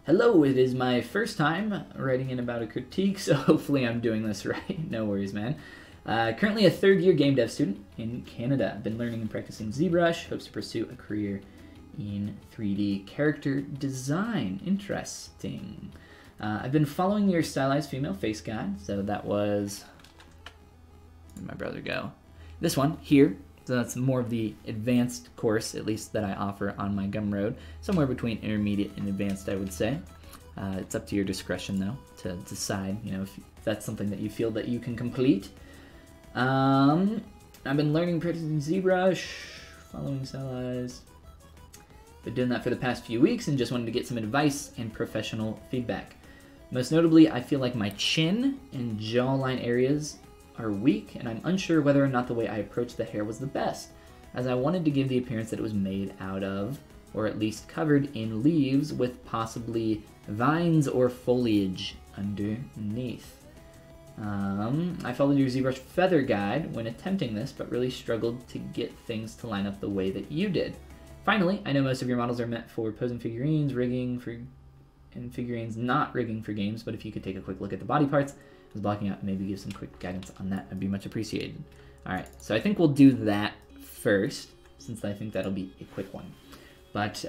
Hello, it is my first time writing in about a critique, so hopefully I'm doing this right. No worries, man. Currently a third-year game dev student in Canada. I've been learning and practicing ZBrush, hopes to pursue a career in 3D character design. Interesting. I've been following your stylized female face guide, so that was... Where'd my brother go? This one, here. So that's more of the advanced course, at least that I offer on my Gumroad. Somewhere between intermediate and advanced, I would say. It's up to your discretion, though, to decide, if that's something that you feel that you can complete. I've been learning practicing ZBrush, following stylized. Been doing that for the past few weeks and just wanted to get some advice and professional feedback. Most notably, I feel like my chin and jawline areas are weak, and I'm unsure whether or not the way I approached the hair was the best, as I wanted to give the appearance that it was made out of, or at least covered in leaves with possibly vines or foliage underneath. I followed your ZBrush feather guide when attempting this, but really struggled to get things to line up the way that you did. Finally, I know most of your models are meant for posing figurines, rigging for, and figurines not rigging for games, but if you could take a quick look at the body parts, I was blocking out, maybe give some quick guidance on that, would be much appreciated. Alright, so I think we'll do that first, since I think that'll be a quick one. But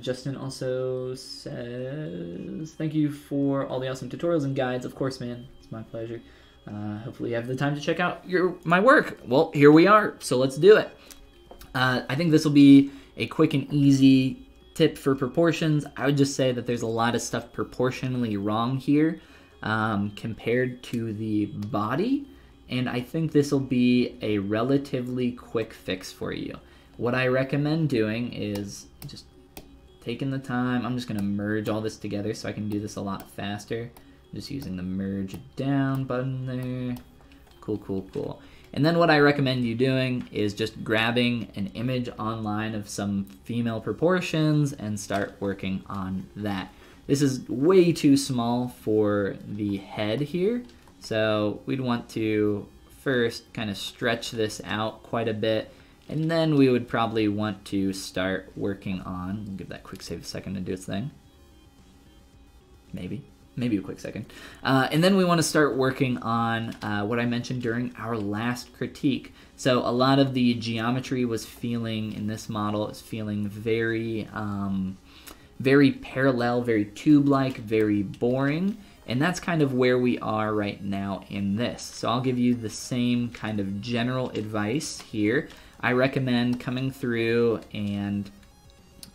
Justin also says, thank you for all the awesome tutorials and guides. Of course, man, it's my pleasure. Hopefully you have the time to check out my work. Well, here we are, so let's do it. I think this will be a quick and easy tip for proportions. I would just say that there's a lot of stuff proportionally wrong here compared to the body, and I think this will be a relatively quick fix for you. What I recommend doing is just taking the time. I'm just going to merge all this together so I can do this a lot faster. Just using the merge down button there. Cool, cool, cool. And then what I recommend you doing is just grabbing an image online of some female proportions and start working on that. This is way too small for the head here, so we'd want to first kind of stretch this out quite a bit, and then we would probably want to start working on, give that quick save a second to do its thing. Maybe a quick second. And then we want to start working on what I mentioned during our last critique. So a lot of the geometry was feeling, in this model, is feeling very, very parallel, very tube-like, very boring. And that's kind of where we are right now in this. So I'll give you the same kind of general advice here. I recommend coming through and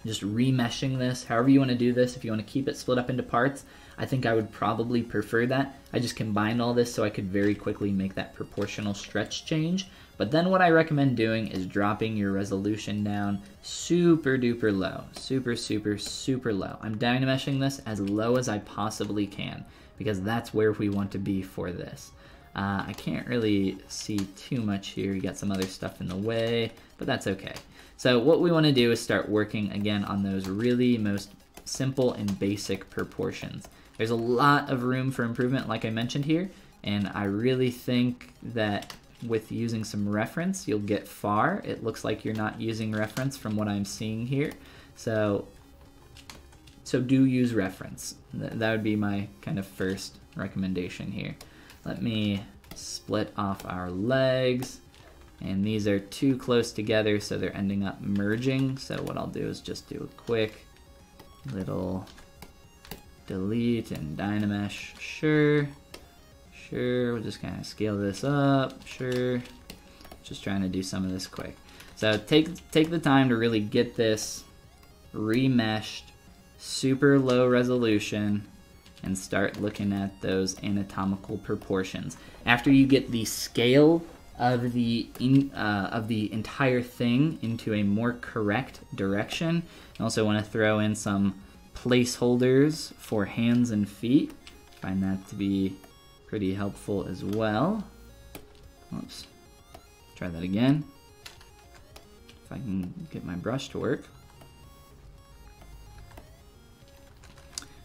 just remeshing this, however you want to do this. If you want to keep it split up into parts, I think I would probably prefer that. I just combined all this so I could very quickly make that proportional stretch change. But then what I recommend doing is dropping your resolution down super duper low. Super, super, super low. I'm dynameshing this as low as I possibly can because that's where we want to be for this. I can't really see too much here. You got some other stuff in the way, but that's okay. So what we want to do is start working again on those really most simple and basic proportions. There's a lot of room for improvement, like I mentioned here, and I really think that with using some reference, you'll get far. It looks like you're not using reference from what I'm seeing here, so do use reference. That would be my kind of first recommendation here. Let me split off our legs, and these are too close together, so they're ending up merging. So what I'll do is just do a quick little delete and dynamesh. Sure, we'll just kind of scale this up. Sure, just trying to do some of this quick. So take the time to really get this remeshed, super low resolution, and start looking at those anatomical proportions. After you get the scale of the entire thing into a more correct direction, you also want to throw in some placeholders for hands and feet. Find that to be pretty helpful as well. Oops. Try that again. If I can get my brush to work.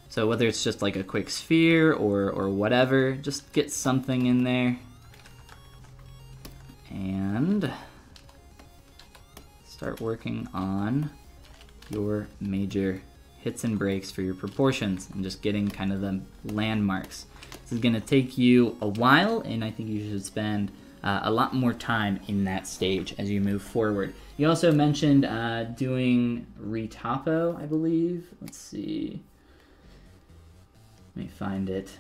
So whether it's just like a quick sphere or whatever, just get something in there. And start working on your major hits and breaks for your proportions and just getting kind of the landmarks. This is going to take you a while, and I think you should spend a lot more time in that stage as you move forward. You also mentioned doing retopo, I believe. Let's see. Let me find it.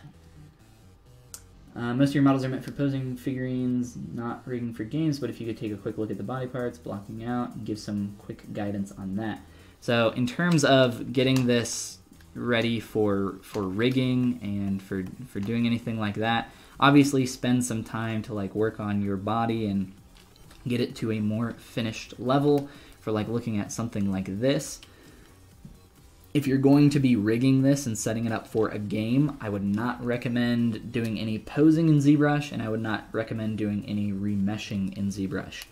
Most of your models are meant for posing figurines, not rigging for games, but if you could take a quick look at the body parts, blocking out, and give some quick guidance on that. So in terms of getting this ready for rigging and for doing anything like that, obviously spend some time to like work on your body and get it to a more finished level for like looking at something like this. If you're going to be rigging this and setting it up for a game, I would not recommend doing any posing in ZBrush, and I would not recommend doing any remeshing in ZBrush.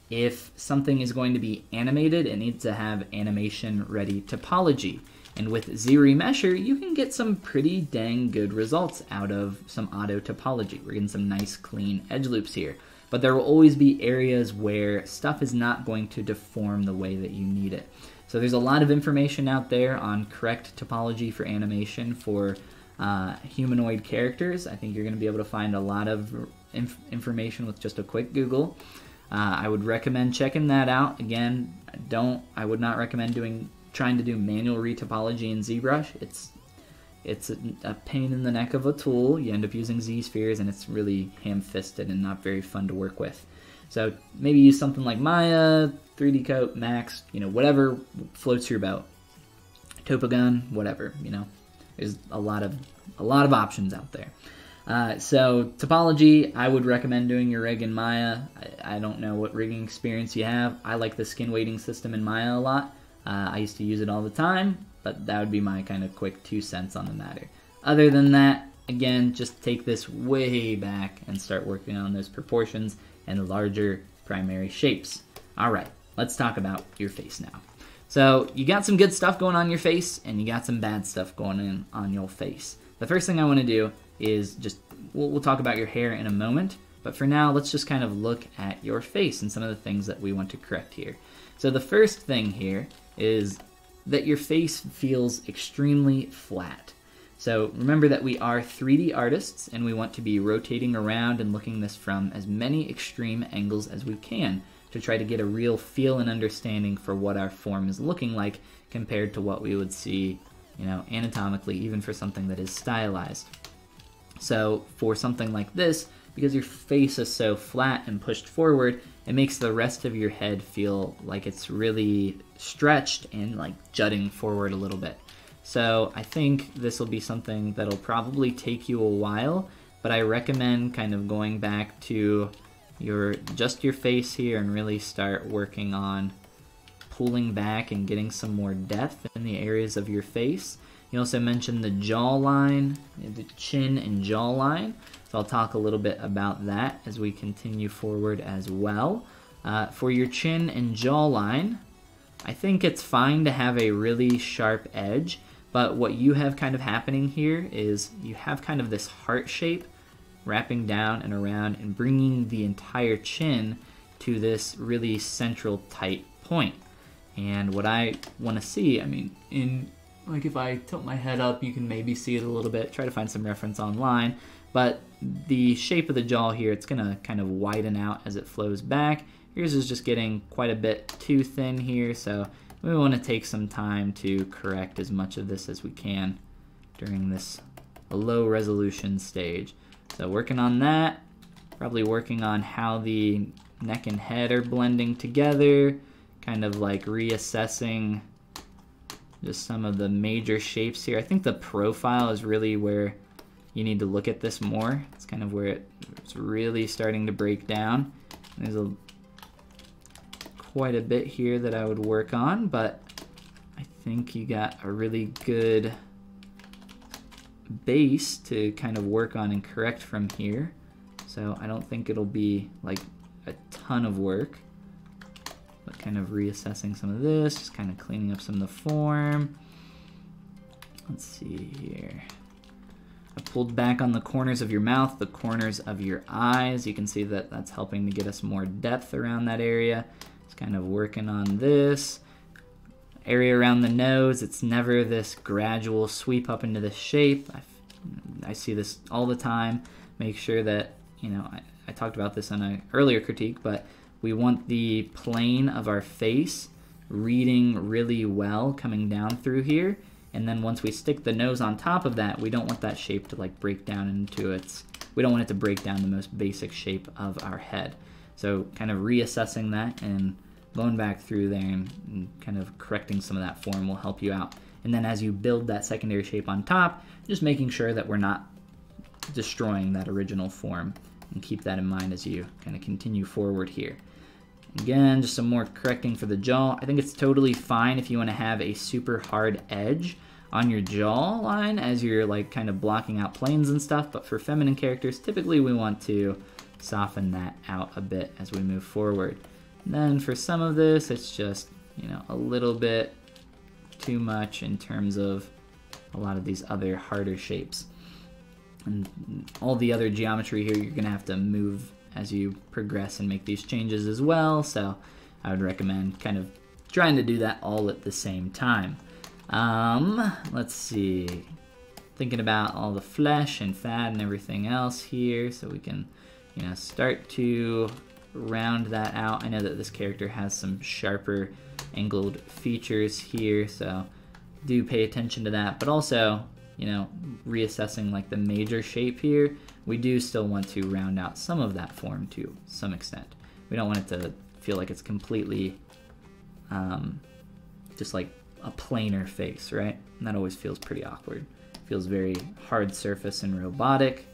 If something is going to be animated, it needs to have animation-ready topology. And with ZRemesher, you can get some pretty dang good results out of some auto topology. We're getting some nice clean edge loops here. But there will always be areas where stuff is not going to deform the way that you need it. So there's a lot of information out there on correct topology for animation for humanoid characters. I think you're going to be able to find a lot of information with just a quick Google. I would recommend checking that out. Again, I would not recommend trying to do manual retopology in ZBrush. It's a pain in the neck of a tool. You end up using Z-spheres, and it's really ham-fisted and not very fun to work with. So maybe use something like Maya, 3D Coat, Max, whatever floats your boat. Topogun, whatever, There's a lot of options out there. So topology, I would recommend doing your rig in Maya. I don't know what rigging experience you have. I like the skin weighting system in Maya a lot. I used to use it all the time, but that would be my kind of quick 2 cents on the matter. Other than that, again, just take this way back and start working on those proportions and the larger primary shapes. All right, let's talk about your face now. So you got some good stuff going on your face, and you got some bad stuff going on your face. The first thing I want to do is we'll talk about your hair in a moment, but for now, let's just kind of look at your face and some of the things that we want to correct here. So the first thing here is that your face feels extremely flat. So remember that we are 3D artists, and we want to be rotating around and looking this from as many extreme angles as we can to try to get a real feel and understanding for what our form is looking like compared to what we would see, anatomically, even for something that is stylized. So for something like this, because your face is so flat and pushed forward, it makes the rest of your head feel like it's really stretched and like jutting forward a little bit. So I think this will be something that'll probably take you a while, but I recommend kind of going back to your face here and really start working on pulling back and getting some more depth in the areas of your face. You also mentioned the jawline, the chin and jawline, so I'll talk a little bit about that as we continue forward as well. For your chin and jawline, I think it's fine to have a really sharp edge, but what you have kind of happening here is you have kind of this heart shape wrapping down and around and bringing the entire chin to this really central tight point. And what I want to see, if I tilt my head up, you can maybe see it a little bit, try to find some reference online, but the shape of the jaw here, it's going to kind of widen out as it flows back. Yours is just getting quite a bit too thin here, so we want to take some time to correct as much of this as we can during this low resolution stage. So working on that, probably working on how the neck and head are blending together, kind of like reassessing just some of the major shapes here. I think the profile is really where you need to look at this more. It's kind of where it's really starting to break down. There's quite a bit here that I would work on, but I think you got a really good base to kind of work on and correct from here. So I don't think it'll be like a ton of work, but kind of reassessing some of this, just kind of cleaning up some of the form. Let's see here. I pulled back on the corners of your mouth, the corners of your eyes. You can see that that's helping to get us more depth around that area. Just kind of working on this. area around the nose, it's never this gradual sweep up into the shape. I see this all the time. Make sure that, you know, I talked about this in an earlier critique, but we want the plane of our face reading really well coming down through here. And then once we stick the nose on top of that, we don't want that shape to like break down into we don't want it to break down the most basic shape of our head. So kind of reassessing that and going back through there and kind of correcting some of that form will help you out. And then as you build that secondary shape on top, just making sure that we're not destroying that original form, and keep that in mind as you kind of continue forward here. Again, just some more correcting for the jaw. I think it's totally fine if you want to have a super hard edge on your jawline as you're like kind of blocking out planes and stuff, but for feminine characters, typically we want to soften that out a bit as we move forward. And then for some of this, it's just, you know, a little bit too much in terms of a lot of these other harder shapes. And all the other geometry here, you're gonna have to move as you progress and make these changes as well. So I would recommend kind of trying to do that all at the same time. Let's see, thinking about all the flesh and fat and everything else here, so we can, you know, start to round that out. I know that this character has some sharper angled features here, so do pay attention to that, but also, you know, reassessing like the major shape here, we do still want to round out some of that form to some extent. We don't want it to feel like it's completely just like a planar face, right? And that always feels pretty awkward. Feels very hard surface and robotic.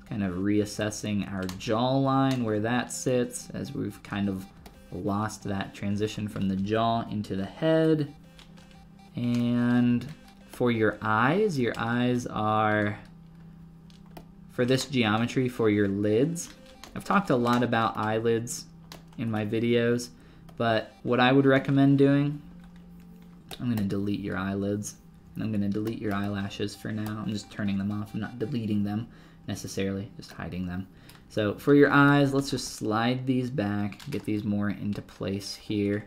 Kind of reassessing our jawline, where that sits, as we've kind of lost that transition from the jaw into the head. And for your eyes are, for this geometry, for your lids. I've talked a lot about eyelids in my videos, but what I would recommend doing, I'm gonna delete your eyelids, and I'm gonna delete your eyelashes for now. I'm just turning them off. I'm not deleting them necessarily, just hiding them. So for your eyes, let's just slide these back, get these more into place here.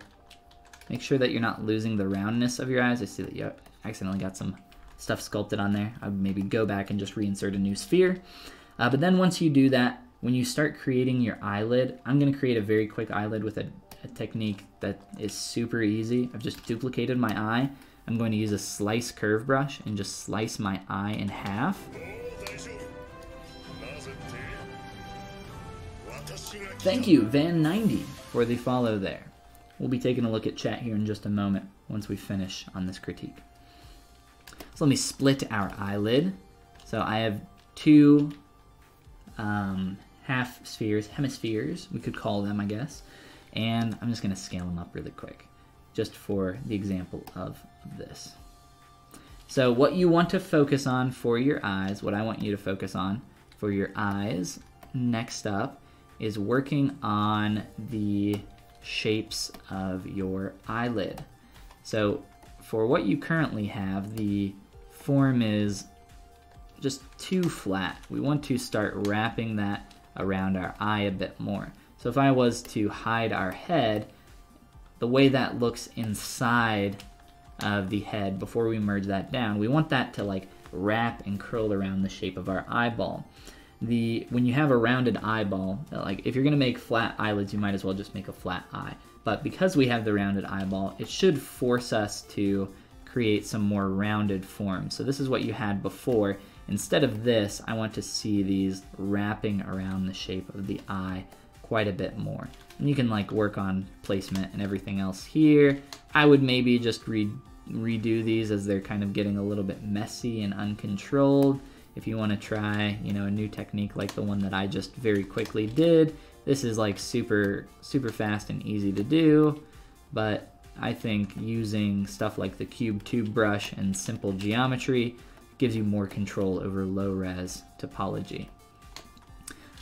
Make sure that you're not losing the roundness of your eyes. I see that you accidentally got some stuff sculpted on there. I would maybe go back and just reinsert a new sphere. But then once you do that, when you start creating your eyelid, I'm gonna create a very quick eyelid with a technique that is super easy. I've just duplicated my eye. I'm going to use a slice curve brush and just slice my eye in half. Thank you, Van90, for the follow there. We'll be taking a look at chat here in just a moment once we finish on this critique. So let me split our eyelid. So I have two half spheres, hemispheres, we could call them, I guess. And I'm just gonna scale them up really quick, just for the example of this. So what you want to focus on for your eyes, what I want you to focus on for your eyes next up is working on the shapes of your eyelid. So for what you currently have, the form is just too flat. We want to start wrapping that around our eye a bit more. So if I was to hide our head, the way that looks inside of the head before we merge that down, we want that to like wrap and curl around the shape of our eyeball. When you have a rounded eyeball, like if you're gonna make flat eyelids, you might as well just make a flat eye. But because we have the rounded eyeball, it should force us to create some more rounded forms. So this is what you had before. Instead of this, I want to see these wrapping around the shape of the eye quite a bit more. And you can like work on placement and everything else here. I would maybe just redo these as they're kind of getting a little bit messy and uncontrolled. If you want to try, you know, a new technique like the one that I just very quickly did, this is like super fast and easy to do, but I think using stuff like the cube tube brush and simple geometry gives you more control over low res topology.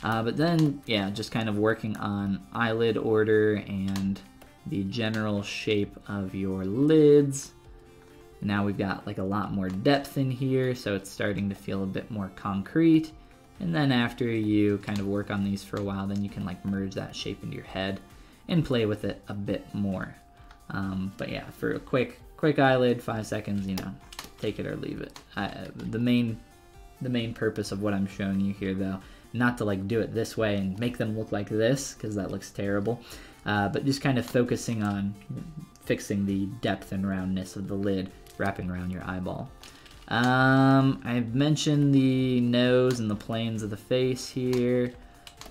But then, yeah, just kind of working on eyelid order and the general shape of your lids. Now we've got like a lot more depth in here, so it's starting to feel a bit more concrete. And then after you kind of work on these for a while, then you can like merge that shape into your head and play with it a bit more. But yeah, for a quick quick eyelid, 5 seconds, you know, take it or leave it. The main purpose of what I'm showing you here, though, not to like do it this way and make them look like this, because that looks terrible, but just kind of focusing on fixing the depth and roundness of the lid, wrapping around your eyeball. I've mentioned the nose and the planes of the face here.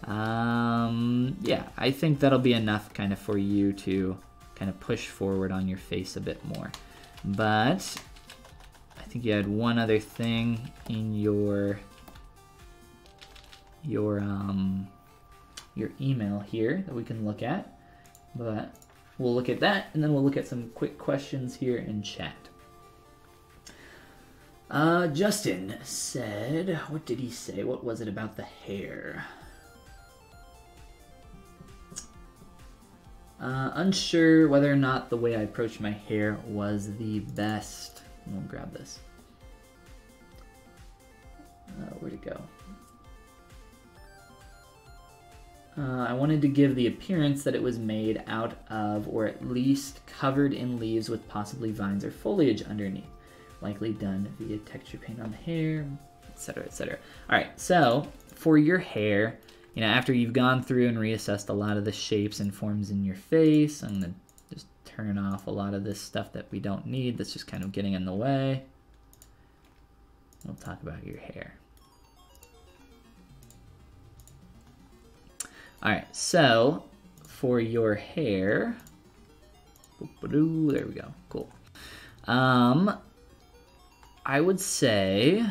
Yeah, I think that'll be enough kind of for you to kind of push forward on your face a bit more. But I think you had one other thing in your email here that we can look at, but we'll look at that, and then we'll look at some quick questions here in chat. Justin said, what did he say? What was it about the hair? Unsure whether or not the way I approached my hair was the best. We'll grab this. Where'd it go? I wanted to give the appearance that it was made out of, or at least covered in leaves with possibly vines or foliage underneath. Likely done via texture paint on the hair, etc., etc. All right, so for your hair, you know, after you've gone through and reassessed a lot of the shapes and forms in your face, I'm gonna just turn off a lot of this stuff that we don't need, that's just kind of getting in the way. We'll talk about your hair. All right, so for your hair, there we go, cool. I would say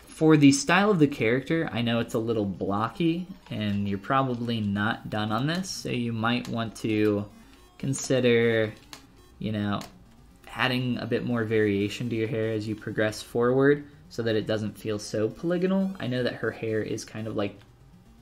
for the style of the character, I know it's a little blocky and you're probably not done on this, so you might want to consider, you know, adding a bit more variation to your hair as you progress forward so that it doesn't feel so polygonal. I know that her hair is kind of like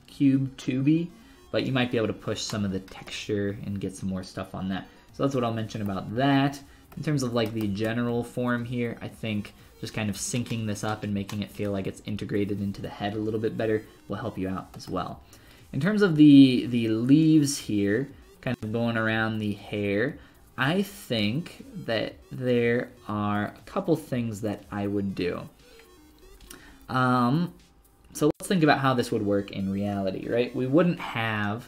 cube tubey, but you might be able to push some of the texture and get some more stuff on that. So that's what I'll mention about that. In terms of like the general form here, I think just kind of syncing this up and making it feel like it's integrated into the head a little bit better will help you out as well. In terms of the leaves here, kind of going around the hair, I think that there are a couple things that I would do. So let's think about how this would work in reality, right? We wouldn't have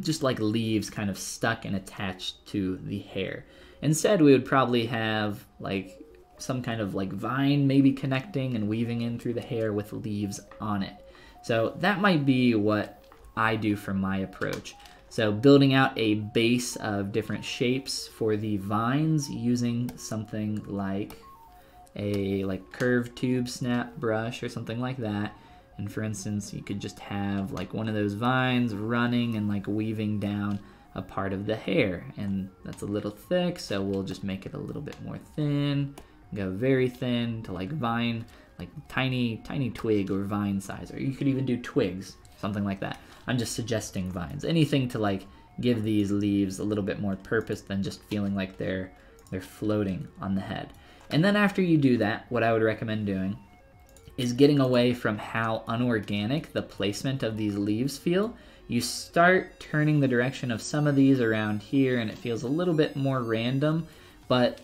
just like leaves kind of stuck and attached to the hair. Instead, we would probably have like some kind of like vine maybe connecting and weaving in through the hair with leaves on it. So that might be what I do for my approach. So building out a base of different shapes for the vines using something like a curved tube snap brush or something like that. And for instance, you could just have like one of those vines running and like weaving down a part of the hair. And that's a little thick, so we'll just make it a little bit more thin. Go very thin to like vine, like tiny twig or vine size. Or you could even do twigs, something like that. I'm just suggesting vines. Anything to like give these leaves a little bit more purpose than just feeling like they're floating on the head. And then after you do that, what I would recommend doing is getting away from how unorganic the placement of these leaves feel. You start turning the direction of some of these around here and it feels a little bit more random, but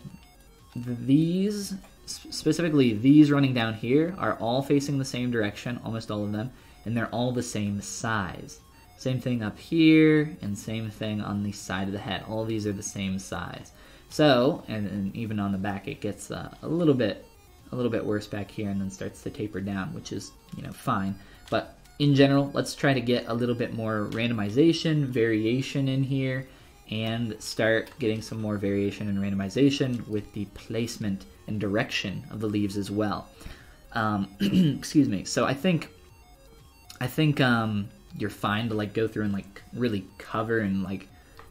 these, specifically these running down here, are all facing the same direction, almost all of them, and they're all the same size. Same thing up here, and same thing on the side of the head. All these are the same size. So, and even on the back, it gets a little bit worse back here, and then starts to taper down, which is, you know, fine. But in general, let's try to get a little bit more randomization, variation in here, and start getting some more variation and randomization with the placement and direction of the leaves as well. Excuse me. So I think you're fine to like go through and like really cover and like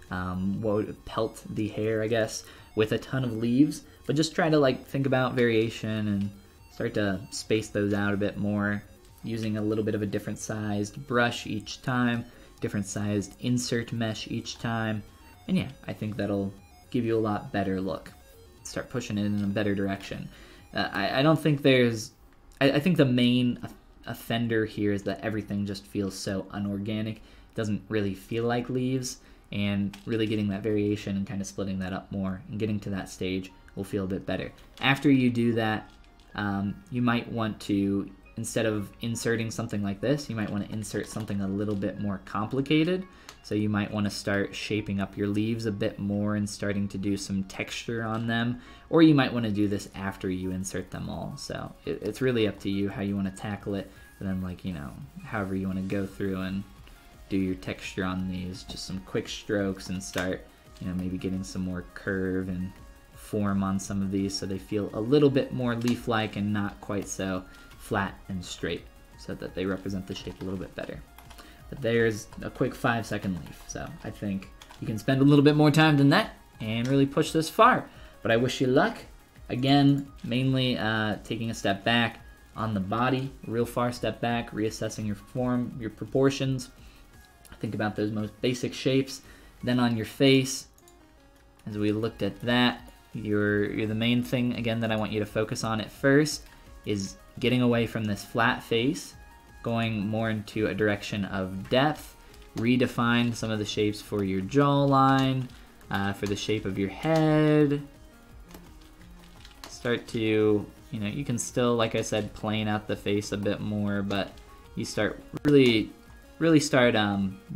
what would pelt the hair, I guess, with a ton of leaves, but just try to like think about variation and start to space those out a bit more, using a little bit of a different sized brush each time, different sized insert mesh each time, and yeah, I think that'll give you a lot better look. Start pushing it in a better direction. I don't think there's, I think the main offender here is that everything just feels so unorganic. It doesn't really feel like leaves. and really getting that variation and kind of splitting that up more and getting to that stage will feel a bit better. After you do that, you might want to, instead of inserting something like this, you might want to insert something a little bit more complicated. So you might want to start shaping up your leaves a bit more and starting to do some texture on them, or you might want to do this after you insert them all. So it's really up to you how you want to tackle it, and then, like, you know, however you want to go through and do your texture on these, just some quick strokes, and start, you know, maybe getting some more curve and form on some of these so they feel a little bit more leaf-like and not quite so flat and straight, so that they represent the shape a little bit better. But there's a quick 5-second leaf, so I think you can spend a little bit more time than that and really push this far. But I wish you luck. Again, mainly taking a step back on the body, real far step back, reassessing your form, your proportions. Think about those most basic shapes. Then on your face, as we looked at that, you're the main thing, again, that I want you to focus on at first is getting away from this flat face, going more into a direction of depth, redefine some of the shapes for your jawline, for the shape of your head. Start to, you know, you can still, like I said, plane out the face a bit more, but you start really start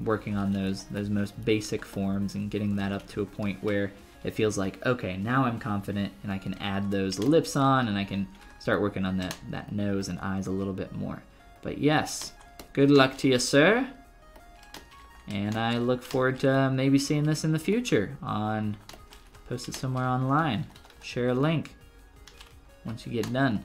working on those most basic forms and getting that up to a point where it feels like, okay, now I'm confident and I can add those lips on and I can start working on that nose and eyes a little bit more. But yes, good luck to you, sir. And I look forward to maybe seeing this in the future post it somewhere online. Share a link once you get done.